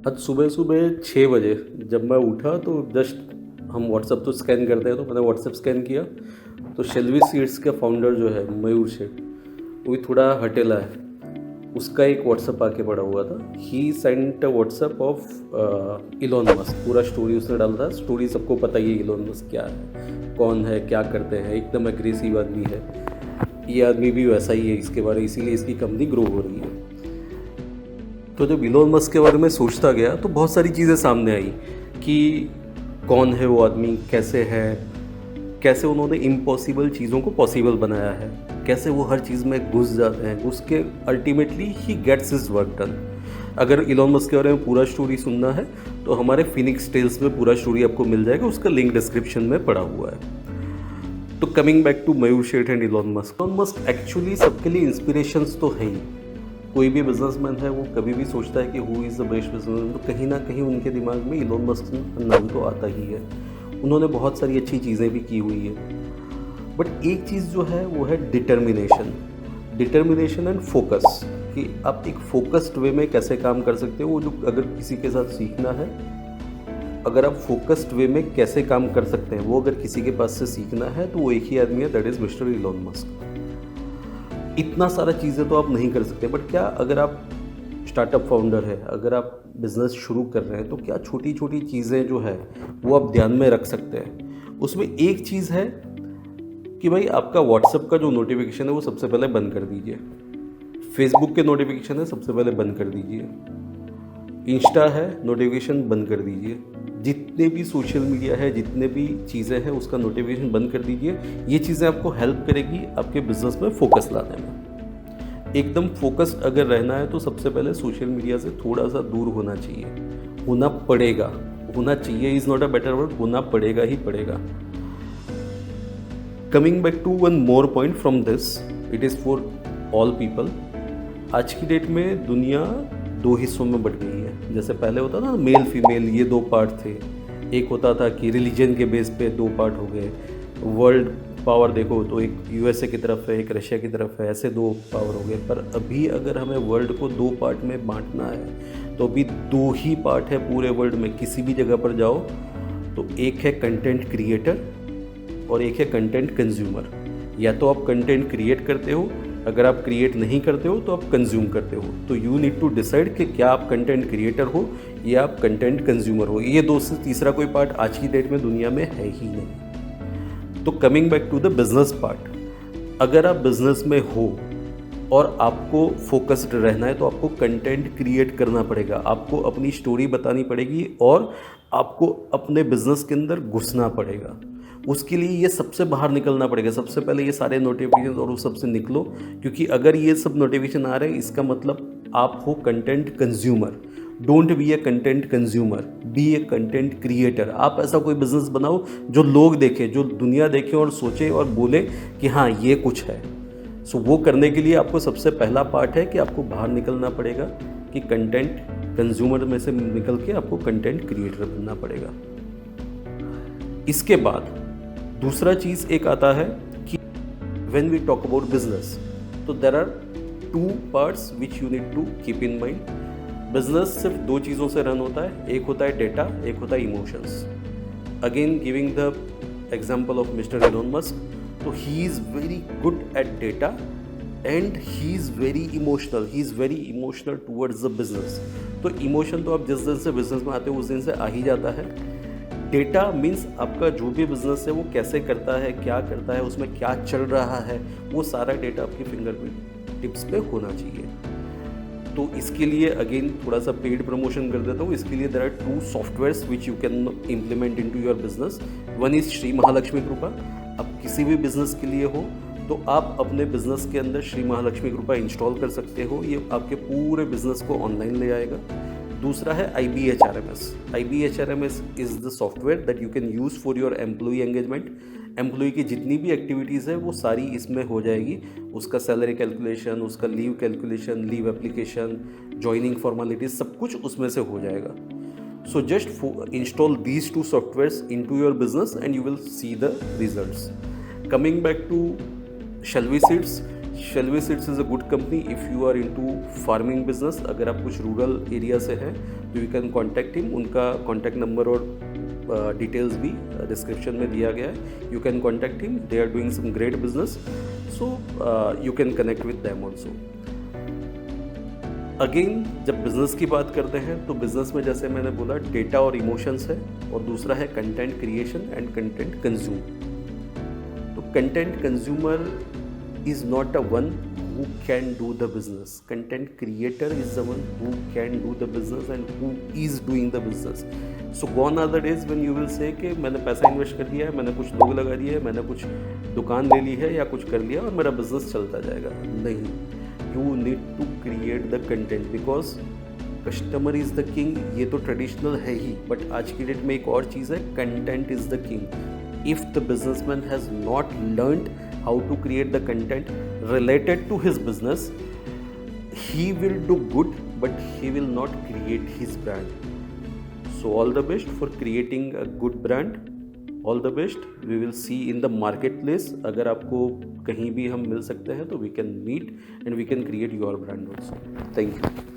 आज सुबह सुबह 6 बजे जब मैं उठा तो जस्ट हम व्हाट्सअप तो स्कैन करते हैं, तो मैंने व्हाट्सअप स्कैन किया तो शेल्वी सीड्स का फाउंडर जो है मयूर शेठ, वो भी थोड़ा हटेला है, उसका एक व्हाट्सअप आके पड़ा हुआ था। He sent WhatsApp of Elon Musk, पूरा स्टोरी उसने डाला था। स्टोरी सबको पता ही है इलॉन मस्क क्या है, कौन है, क्या करते हैं, एकदम एग्रेसिव आदमी है। ये आदमी भी वैसा ही है इसके बारे में, इसीलिए इसकी कंपनी ग्रो हो रही है। तो जब इलॉन मस्क के बारे में सोचता गया तो बहुत सारी चीज़ें सामने आई कि कौन है वो आदमी, कैसे है, कैसे उन्होंने इम्पॉसिबल चीज़ों को पॉसिबल बनाया है, कैसे वो हर चीज़ में घुस जाते हैं, घुस के ultimately he gets his work done. अगर इलॉन मस्क के बारे में पूरा स्टोरी सुनना है तो हमारे फिनिक्स टेल्स में पूरा स्टोरी आपको मिल जाएगा, उसका लिंक डिस्क्रिप्शन में पड़ा हुआ है। तो coming back to Mayur Sheth and Elon Musk actually सबके लिए इंस्पिरेशंस तो है ही। कोई भी बिजनेसमैन है वो कभी भी सोचता है कि who is the best businessman, तो कहीं ना कहीं उनके दिमाग में इलॉन मस्क का नाम तो आता ही है। उन्होंने बहुत सारी अच्छी चीज़ें भी की हुई है, बट एक चीज़ जो है वो है डिटर्मिनेशन एंड फोकस, कि आप एक फोकस्ड वे में कैसे काम कर सकते हो। वो जो अगर किसी के साथ सीखना है, अगर आप फोकस्ड वे में कैसे काम कर सकते हैं, वो अगर किसी के पास से सीखना है तो वो एक ही आदमी है, that is mister Elon Musk. इतना सारा चीज़ें तो आप नहीं कर सकते, बट क्या अगर आप स्टार्टअप फाउंडर है, अगर आप बिज़नेस शुरू कर रहे हैं, तो क्या छोटी छोटी चीज़ें जो है वो आप ध्यान में रख सकते हैं। उसमें एक चीज़ है कि भाई आपका व्हाट्सएप का जो नोटिफिकेशन है वो सबसे पहले बंद कर दीजिए, फेसबुक के नोटिफिकेशन है सबसे पहले बंद कर दीजिए, इंस्टा है नोटिफिकेशन बंद कर दीजिए, जितने भी सोशल मीडिया है, जितने भी चीज़ें हैं उसका नोटिफिकेशन बंद कर दीजिए। ये चीज़ें आपको हेल्प करेगी आपके बिजनेस में फोकस लाने में। एकदम फोकस्ड अगर रहना है तो सबसे पहले सोशल मीडिया से थोड़ा सा दूर होना चाहिए, होना पड़ेगा। होना चाहिए is not a better word, होना पड़ेगा ही पड़ेगा। Coming back to one more point from this, it is for all people. आज की डेट में दुनिया दो हिस्सों में बट गई है। जैसे पहले होता था मेल फीमेल, ये दो पार्ट थे। एक होता था कि रिलीजन के बेस पे दो पार्ट हो गए। वर्ल्ड पावर देखो तो एक यूएसए की तरफ है, एक रशिया की तरफ है, ऐसे दो पावर हो गए। पर अभी अगर हमें वर्ल्ड को दो पार्ट में बांटना है तो अभी दो ही पार्ट है पूरे वर्ल्ड में। किसी भी जगह पर जाओ तो एक है कंटेंट क्रिएटर और एक है कंटेंट कंज्यूमर। या तो आप कंटेंट क्रिएट करते हो, अगर आप क्रिएट नहीं करते हो तो आप कंज्यूम करते हो। तो यू नीड टू डिसाइड कि क्या आप कंटेंट क्रिएटर हो या आप कंटेंट कंज्यूमर हो। ये दो से तीसरा कोई पार्ट आज की डेट में दुनिया में है ही नहीं। तो coming back to the business part, अगर आप बिजनेस में हो और आपको फोकस्ड रहना है तो आपको कंटेंट क्रिएट करना पड़ेगा, आपको अपनी स्टोरी बतानी पड़ेगी और आपको अपने बिजनेस के अंदर घुसना पड़ेगा। उसके लिए ये सबसे बाहर निकलना पड़ेगा। सबसे पहले ये सारे नोटिफिकेशन और उस सबसे निकलो, क्योंकि अगर ये सब नोटिफिकेशन आ रहे हैं इसका मतलब आप हो content consumer. Don't be a content consumer, be a content creator. आप ऐसा कोई बिजनेस बनाओ जो लोग देखें, जो दुनिया देखे और सोचे और बोले कि हाँ ये कुछ है। सो वो करने के लिए आपको सबसे पहला पार्ट है कि आपको बाहर निकलना पड़ेगा, कि कंटेंट कंज्यूमर में से निकल के आपको कंटेंट क्रिएटर बनना पड़ेगा। इसके बाद दूसरा चीज़ एक आता है कि when we talk about business, तो there are two parts which you need to keep in mind. Business सिर्फ दो चीज़ों से रन होता है, एक होता है डेटा, एक होता है emotions. Again giving the example of Mister Elon Musk, तो he is very good at data and he is very emotional towards the business. तो इमोशन तो आप जिस दिन से बिजनेस में आते हो उस दिन से आ ही जाता है। डेटा मीन्स आपका जो भी बिजनेस है वो कैसे करता है, क्या करता है, उसमें क्या चल रहा है, वो सारा डेटा आपकी फिंगर टिप्स पे होना चाहिए। तो इसके लिए अगेन थोड़ा सा पेड प्रमोशन कर देता हूँ। इसके लिए there are two softwares which you can implement into your business. One is Shri Mahalakshmi Kripa. अब किसी भी बिजनेस के लिए हो तो आप अपने बिजनेस के अंदर श्री महालक्ष्मी कृपा इंस्टॉल कर सकते हो। ये आपके पूरे बिजनेस को ऑनलाइन ले आएगा। दूसरा है IBHRMS। IBHRMS is the software that you can use for your employee engagement. Employee की जितनी भी एक्टिविटीज़ है वो सारी इसमें हो जाएगी। उसका सैलरी कैलकुलेशन, उसका leave calculation, leave application, joining formalities, सब कुछ उसमें से हो जाएगा। So just install these two softwares into your business and you will see the results. Coming back to Shelvi Seeds, Shelvi Seeds is a good company if you are into farming business. अगर आप कुछ rural area से हैं तो you can contact him. उनका contact number और details भी description में दिया गया है. You can contact him. They are doing some great business, so you can connect with them also. Again जब बिज़नेस की बात करते हैं तो बिज़नेस में जैसे मैंने बोला डेटा और इमोशंस है, और दूसरा है content creation and content consume. तो content consumer is not a one who can do the business. Content creator is the one who can do the business and who is doing the business. So gone are the days when you will say कि मैंने पैसा invest कर दिया है, मैंने कुछ लोग लगा दिए हैं, मैंने कुछ दुकान ले ली है या कुछ कर लिया और मेरा बिजनेस चलता जाएगा. नहीं, you need to create the content because customer is the king. ये तो ट्रेडिशनल है ही, बट आज की डेट में एक और चीज़ है, content is the king. If the businessman has not learned how to create the content related to his business, he will do good but he will not create his brand. So all the best for creating a good brand. All the best. We will see in the marketplace. अगर आपको कहीं भी हम मिल सकते हैं तो we can meet and we can create your brand also. Thank you.